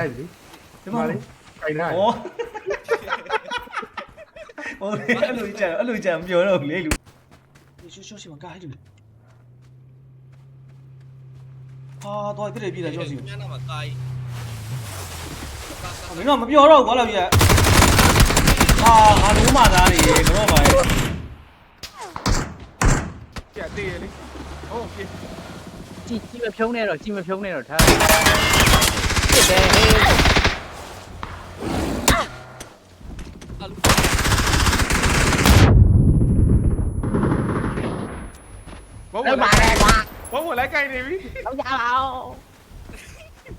အဲ့ဒီ ဒီမှာလေ ခိုင်နာ ဩဟိုအဲ့လိုကြံမပြောတော့ဘူးလေလူရှော့စီမကားဟဲ့လူတော့ပြည့်ပြည့်တယ်ရှော့စီ ညနာမှာကား မင်းတော့မပြောတော့ဘူးကွာလောက်ကြီးငါလုံးမသားနေကတော့ပါရဲ့ ပြတ်သေးလေဟုတ်ပြီ ကြီးမဖြုံးနဲ့တော့ထားဖြစ်တယ်ဟေး အလူ ဘုံ လောက်ပါလေကွာ ဘုံလိုက်ကြိုက်နေပြီ လောက်ကြပါဦး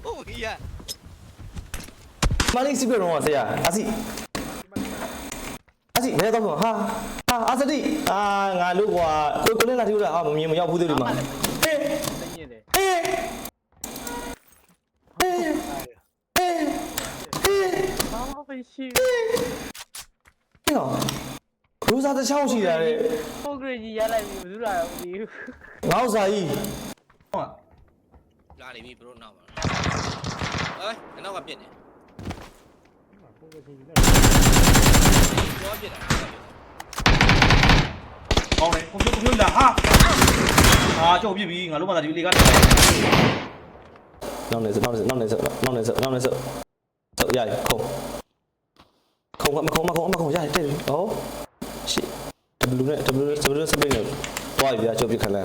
ဟုတ်ကြီးရ မလေးစီပြတော့ဆရာအစီဘယ်တော့ဟာအာစတိငါလို့ကွာကိုလည်းလာထူတာမမြင်မရောက်ဘူးသေးလို့မှာဟေး သိညစ်တယ် ဟေးဘာမှမရှိ ဟေးနော်ရိုးစားတစ်ချောင်းရှိတာလေ ဘူးဂရကြီးရလိုက်ပြီဘယ်သူလာတော့မသိဘူး ငေါ့စာကြီး ဟုတ် လာနေပြီဘရိုနောက်ပါဟဲ့နောက်ကပြစ်နေတော့ပြစ်တာ ကောင်းတယ်ကွန်ပျူတာလာကြောက်ပြစ်ပြီငါလုံးမသားဒီလေက နောက်နေစဆိုရရခုံရရတဲ့ဟောရှစ် W နဲ့ W စပင်းနဲ့တွားရပြချုပ်ပြခက်လိုက်